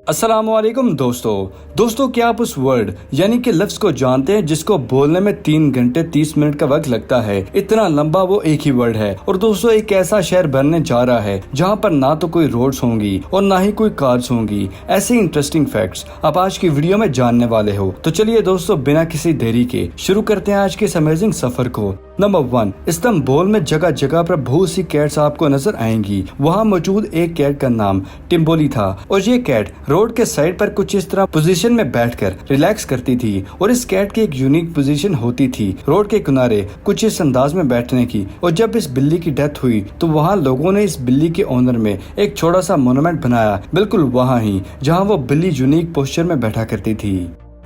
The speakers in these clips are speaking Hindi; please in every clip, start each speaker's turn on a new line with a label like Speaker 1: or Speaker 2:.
Speaker 1: अस्सलामुअलैकुम दोस्तों क्या आप उस वर्ड यानी कि लफ्ज को जानते हैं जिसको बोलने में 3 घंटे 30 मिनट का वक्त लगता है। इतना लंबा वो एक ही वर्ड है। और दोस्तों एक ऐसा शहर बनने जा रहा है जहां पर ना तो कोई रोड्स होंगी और ना ही कोई कार्स होंगी। ऐसे इंटरेस्टिंग फैक्ट्स आप आज की वीडियो में जानने वाले हो। तो चलिए दोस्तों बिना किसी देरी के शुरू करते हैं आज के इस अमेजिंग सफर को। नंबर 1, इस्तांबुल में जगह जगह पर बहुत सी कैट्स आपको नजर आएंगी। वहाँ मौजूद एक कैट का नाम टिम्बोली था और ये कैट रोड के साइड पर कुछ इस तरह पोजीशन में बैठकर रिलैक्स करती थी। और इस कैट की एक यूनिक पोजीशन होती थी रोड के किनारे कुछ इस अंदाज में बैठने की। और जब इस बिल्ली की डेथ हुई तो वहाँ लोगों ने इस बिल्ली के ऑनर में एक छोटा सा मोन्यूमेंट बनाया, बिल्कुल वहाँ ही जहाँ वो बिल्ली यूनिक पोस्चर में बैठा करती थी।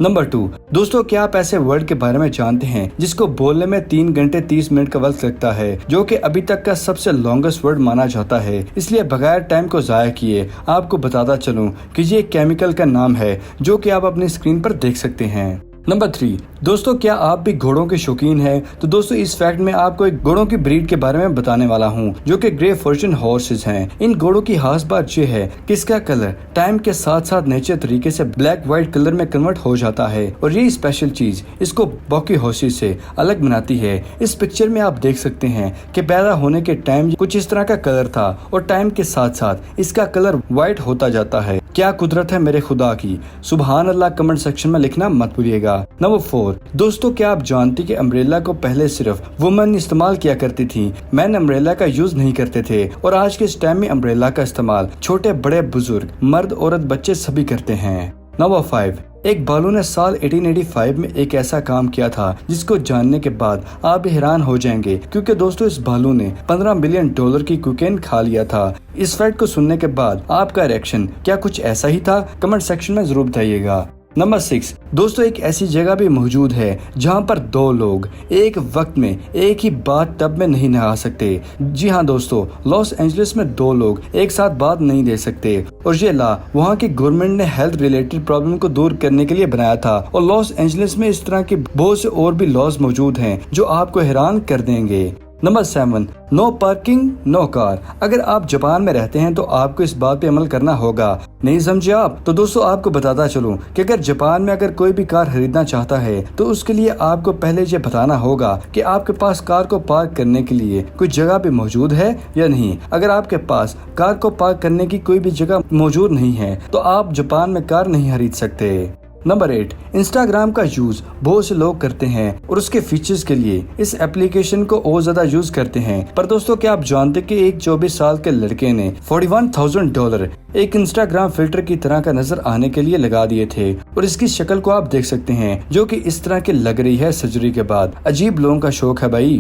Speaker 1: नंबर 2, दोस्तों क्या आप ऐसे वर्ड के बारे में जानते हैं जिसको बोलने में 3 घंटे 30 मिनट का वक्त लगता है, जो कि अभी तक का सबसे लॉन्गेस्ट वर्ड माना जाता है। इसलिए बगैर टाइम को जाया किए आपको बताता चलूं कि ये एक केमिकल का नाम है जो कि आप अपनी स्क्रीन पर देख सकते हैं। नंबर 3, दोस्तों क्या आप भी घोड़ों के शौकीन हैं? तो दोस्तों इस फैक्ट में आपको एक घोड़ों की ब्रीड के बारे में बताने वाला हूँ जो कि ग्रे फॉर्च्यून हॉर्सेस हैं। इन घोड़ों की खास बात यह है कि इसका कलर टाइम के साथ साथ नेचर तरीके से ब्लैक व्हाइट कलर में कन्वर्ट हो जाता है और ये स्पेशल चीज इसको बाकी हॉर्सेस से अलग बनाती है। इस पिक्चर में आप देख सकते हैं कि पैदा होने के टाइम कुछ इस तरह का कलर था और टाइम के साथ साथ इसका कलर व्हाइट होता जाता है। क्या कुदरत है मेरे खुदा की, सुभान अल्लाह। कमेंट सेक्शन में लिखना मत भूलिएगा। नंबर 4, दोस्तों क्या आप जानते कि अम्ब्रेला को पहले सिर्फ वुमेन इस्तेमाल किया करती थी, मैन अम्ब्रेला का यूज नहीं करते थे। और आज के इस टाइम में अम्ब्रेला का इस्तेमाल छोटे बड़े बुजुर्ग मर्द औरत बच्चे सभी करते हैं। नंबर 5, एक भालू ने साल 1885 में एक ऐसा काम किया था जिसको जानने के बाद आप भी हैरान हो जाएंगे, क्योंकि दोस्तों इस भालू ने $15 मिलियन की कोकेन खा लिया था। इस फैक्ट को सुनने के बाद आपका रिएक्शन क्या कुछ ऐसा ही था? कमेंट सेक्शन में जरूर बताइएगा। नंबर 6, दोस्तों एक ऐसी जगह भी मौजूद है जहां पर 2 लोग एक वक्त में एक ही बाथ टब में नहीं नहा सकते। जी हाँ दोस्तों, लॉस एंजलिस में 2 लोग एक साथ बात नहीं दे सकते और ये लॉ वहां की गवर्नमेंट ने हेल्थ रिलेटेड प्रॉब्लम को दूर करने के लिए बनाया था। और लॉस एंजलिस में इस तरह के बहुत से और भी लॉज मौजूद हैं जो आपको हैरान कर देंगे। Number 7, no parking no car. अगर आप जापान में रहते हैं तो आपको इस बात पे अमल करना होगा। नहीं समझे आप? तो दोस्तों आपको बताता चलूं कि अगर जापान में अगर कोई भी कार खरीदना चाहता है तो उसके लिए आपको पहले ये बताना होगा कि आपके पास कार को पार्क करने के लिए कोई जगह भी मौजूद है या नहीं। अगर आपके पास कार को पार्क करने की कोई भी जगह मौजूद नहीं है तो आप जापान में कार नहीं खरीद सकते। नंबर 8, इंस्टाग्राम का यूज बहुत से लोग करते हैं और उसके फीचर्स के लिए इस एप्लीकेशन को और ज्यादा यूज करते हैं। पर दोस्तों क्या आप जानते कि एक 24 साल के लड़के ने $41,000 एक इंस्टाग्राम फिल्टर की तरह का नजर आने के लिए लगा दिए थे। और इसकी शक्ल को आप देख सकते हैं जो कि इस तरह की लग रही है सर्जरी के बाद। अजीब लोगों का शौक है भाई।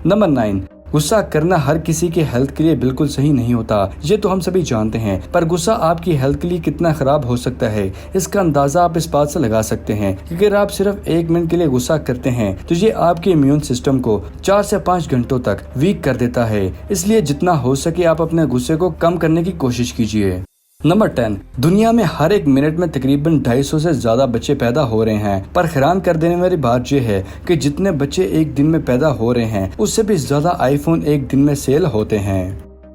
Speaker 1: नंबर 9, गुस्सा करना हर किसी के हेल्थ के लिए बिल्कुल सही नहीं होता, ये तो हम सभी जानते हैं। पर गुस्सा आपकी हेल्थ के लिए कितना खराब हो सकता है इसका अंदाजा आप इस बात से लगा सकते हैं कि अगर आप सिर्फ 1 मिनट के लिए गुस्सा करते हैं तो ये आपके इम्यून सिस्टम को 4 से 5 घंटों तक वीक कर देता है। इसलिए जितना हो सके आप अपने गुस्से को कम करने की कोशिश कीजिए। नंबर 10, दुनिया में हर 1 मिनट में तकरीबन 250 से ज्यादा बच्चे पैदा हो रहे हैं। पर हैरान कर देने वाली बात यह है कि जितने बच्चे एक दिन में पैदा हो रहे हैं उससे भी ज्यादा आईफोन एक दिन में सेल होते हैं।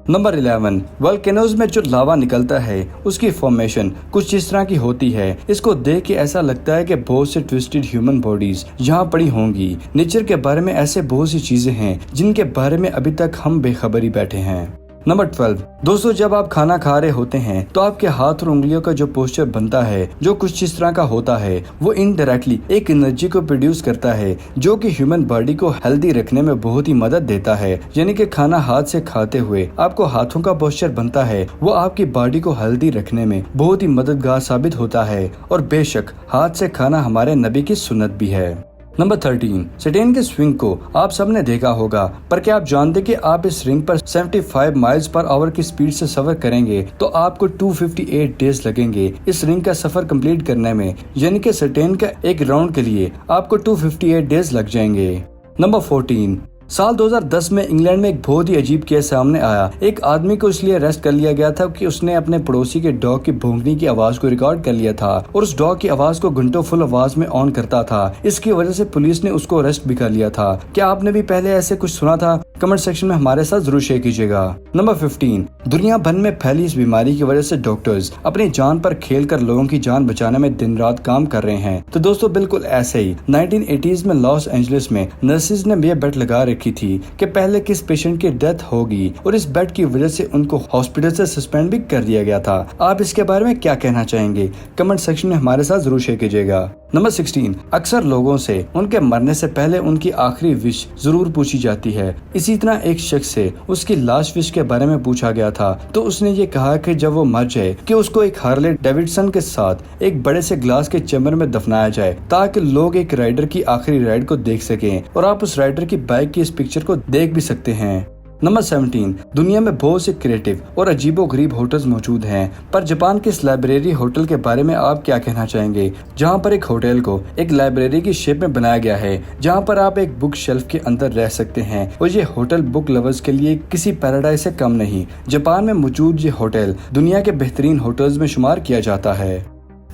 Speaker 1: नंबर 11, वोल्केनोज में जो लावा निकलता है उसकी फॉर्मेशन कुछ इस तरह की होती है। इसको देख के ऐसा लगता है कि बहुत से ट्विस्टेड ह्यूमन बॉडीज यहाँ पड़ी होंगी। नेचर के बारे में ऐसे बहुत सी चीजें हैं जिनके बारे में अभी तक हम बेखबरी बैठे हैं। नंबर 12, दोस्तों जब आप खाना खा रहे होते हैं तो आपके हाथ और उंगलियों का जो पोस्चर बनता है जो कुछ इस तरह का होता है वो इनडायरेक्टली एक एनर्जी को प्रोड्यूस करता है जो कि ह्यूमन बॉडी को हेल्दी रखने में बहुत ही मदद देता है। यानी कि खाना हाथ से खाते हुए आपको हाथों का पोस्चर बनता है, वो आपकी बॉडी को हेल्दी रखने में बहुत ही मददगार साबित होता है। और बेशक हाथ से खाना हमारे नबी की सुन्नत भी है। नंबर 13, सटेन के स्विंग को आप सबने देखा होगा। पर क्या आप जानते कि आप इस रिंग पर 75 माइल्स पर आवर की स्पीड से सफर करेंगे तो आपको 258 डेज लगेंगे इस रिंग का सफर कंप्लीट करने में। यानी कि सटेन का एक राउंड के लिए आपको 258 डेज लग जाएंगे। नंबर 14, साल 2010 में इंग्लैंड में एक बहुत ही अजीब केस सामने आया। एक आदमी को इसलिए अरेस्ट कर लिया गया था कि उसने अपने पड़ोसी के डॉग की भौंकने की आवाज को रिकॉर्ड कर लिया था और उस डॉग की आवाज को घंटों फुल आवाज में ऑन करता था। इसकी वजह से पुलिस ने उसको अरेस्ट भी कर लिया था। क्या आपने भी पहले ऐसे कुछ सुना था? कमेंट सेक्शन में हमारे साथ जरूर शेयर कीजिएगा। नंबर 15, दुनिया भर में फैली इस बीमारी की वजह से डॉक्टर्स अपनी जान पर खेलकर लोगों की जान बचाने में दिन रात काम कर रहे हैं। तो दोस्तों बिल्कुल ऐसे ही 1980s में लॉस एंजलिस में नर्सेज ने यह बेट लगा रखी थी कि पहले किस पेशेंट की डेथ होगी और इस बेट की वजह से उनको हॉस्पिटल से सस्पेंड भी कर दिया गया था। आप इसके बारे में क्या कहना चाहेंगे? कमेंट सेक्शन में हमारे साथ जरूर शेयर कीजिएगा। नंबर 16, अक्सर लोगों से उनके मरने से पहले उनकी आखिरी विश जरूर पूछी जाती है। इसी तरह एक शख्स से उसकी लास्ट विश के बारे में पूछा गया था तो उसने ये कहा कि जब वो मर जाए कि उसको एक हार्ले डेविडसन के साथ एक बड़े से ग्लास के चैम्बर में दफनाया जाए ताकि लोग एक राइडर की आखिरी राइड को देख सकें और आप उस राइडर की बाइक की इस पिक्चर को देख भी सकते हैं। नंबर 17, दुनिया में बहुत से क्रिएटिव और अजीबोगरीब होटल्स मौजूद हैं, पर जापान के इस लाइब्रेरी होटल के बारे में आप क्या कहना चाहेंगे? जहां पर एक होटल को एक लाइब्रेरी की शेप में बनाया गया है, जहां पर आप एक बुक शेल्फ के अंदर रह सकते हैं और ये होटल बुक लवर्स के लिए किसी पैराडाइज से कम नहीं। जापान में मौजूद ये होटल दुनिया के बेहतरीन होटल्स में शुमार किया जाता है।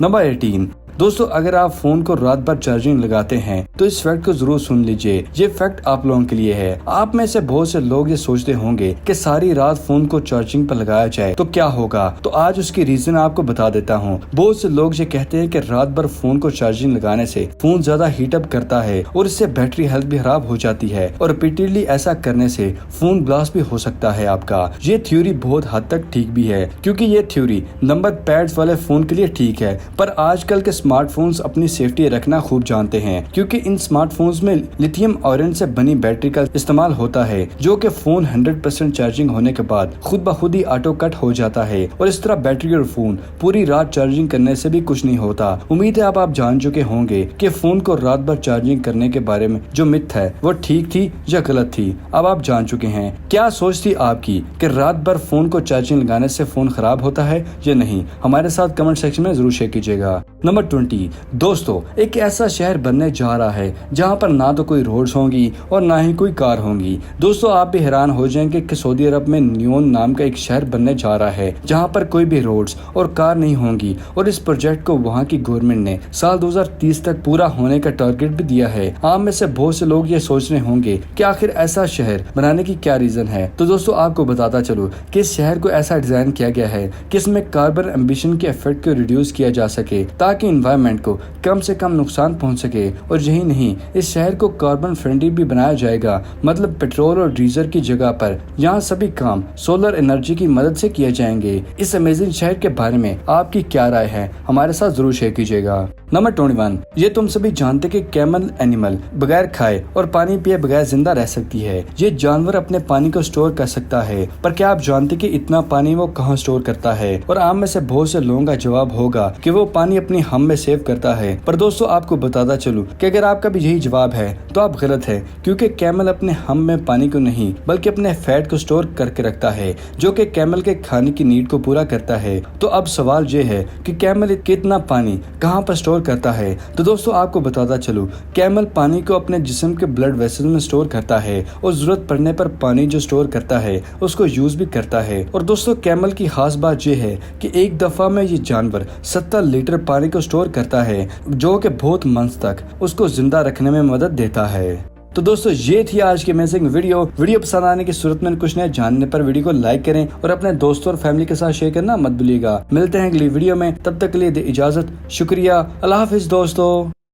Speaker 1: नंबर 18, दोस्तों अगर आप फोन को रात भर चार्जिंग लगाते हैं तो इस फैक्ट को जरूर सुन लीजिए। ये फैक्ट आप लोगों के लिए है। आप में से बहुत से लोग ये सोचते होंगे कि सारी रात फोन को चार्जिंग पर लगाया जाए तो क्या होगा, तो आज उसकी रीजन आपको बता देता हूँ। बहुत से लोग ये कहते हैं कि रात भर फोन को चार्जिंग लगाने से फोन ज्यादा हीटअप करता है और इससे बैटरी हेल्थ भी खराब हो जाती है और रिपीटेडली ऐसा करने से फोन ब्लास्ट भी हो सकता है आपका। ये थ्योरी बहुत हद तक ठीक भी है क्योंकि ये थ्योरी नंबर पैड्स वाले फोन के लिए ठीक है, पर आजकल के स्मार्टफोन्स अपनी सेफ्टी रखना खूब जानते हैं क्योंकि इन स्मार्टफोन्स में लिथियम आयरन से बनी बैटरी का इस्तेमाल होता है जो कि फोन 100% चार्जिंग होने के बाद खुद ब खुद ही ऑटो कट हो जाता है और इस तरह बैटरी और फोन पूरी रात चार्जिंग करने से भी कुछ नहीं होता। उम्मीद है आप जान चुके होंगे कि फोन को रात भर चार्जिंग करने के बारे में जो मिथ है वो ठीक थी या गलत थी। अब आप जान चुके हैं। क्या सोच थी आपकी कि रात भर फोन को चार्जिंग लगाने से फोन खराब होता है या नहीं? हमारे साथ कमेंट सेक्शन में जरूर शेयर कीजिएगा। नंबर 20, दोस्तों एक ऐसा शहर बनने जा रहा है जहां पर ना तो कोई रोड्स होंगी और ना ही कोई कार होंगी। दोस्तों आप भी हैरान हो जाएंगे कि सऊदी अरब में न्यून नाम का एक शहर बनने जा रहा है जहां पर कोई भी रोड्स और कार नहीं होंगी और इस प्रोजेक्ट को वहां की गवर्नमेंट ने साल 2030 तक पूरा होने का टारगेट भी दिया है। आप में से बहुत से लोग ये सोच रहे होंगे कि आखिर ऐसा शहर बनाने की क्या रीजन है। तो दोस्तों आपको बताता चलूं कि इस शहर को ऐसा डिजाइन किया गया है कि इसमें कार्बन एम्बिशन के इफेक्ट को रिड्यूस किया जा सके ताकि एनवायरनमेंट को कम से कम नुकसान पहुंच सके। और यही नहीं, इस शहर को कार्बन फ्रेंडली भी बनाया जाएगा, मतलब पेट्रोल और डीजल की जगह पर यहाँ सभी काम सोलर एनर्जी की मदद से किए जाएंगे। इस अमेजिंग शहर के बारे में आपकी क्या राय है? हमारे साथ जरूर शेयर कीजिएगा। नंबर 21, ये तुम सभी जानते कि कैमल एनिमल बगैर खाए और पानी पिए बगैर जिंदा रह सकती है। ये जानवर अपने पानी को स्टोर कर सकता है, पर क्या आप जानते कि इतना पानी वो कहाँ स्टोर करता है? और आप में से बहुत से लोगों का जवाब होगा कि वो पानी अपनी हम में सेव करता है। पर दोस्तों आपको बताता चलूं कि अगर आपका भी यही जवाब है तो आप गलत है, क्योंकि कैमल अपने हम में पानी को नहीं बल्कि अपने फैट को स्टोर करके रखता है जो कि कैमल के खाने की नीड को पूरा करता है। तो अब सवाल ये है कि कैमल कितना पानी कहाँ पर स्टोर करता है? तो दोस्तों आपको बताता चलूं कैमल पानी को अपने जिस्म के ब्लड वेसल्स में स्टोर करता है और जरूरत पड़ने पर पानी जो स्टोर करता है उसको यूज भी करता है। और दोस्तों कैमल की खास बात यह है कि एक दफा में ये जानवर 70 लीटर पानी को स्टोर करता है जो कि बहुत मंथ तक उसको जिंदा रखने में मदद देता है। तो दोस्तों ये थी आज की अमेजिंग वीडियो पसंद आने की सूरत में कुछ नया जानने पर वीडियो को लाइक करें और अपने दोस्तों और फैमिली के साथ शेयर करना मत भूलिएगा। मिलते हैं अगली वीडियो में, तब तक के लिए दे इजाजत। शुक्रिया। अल्लाह हाफिज दोस्तों।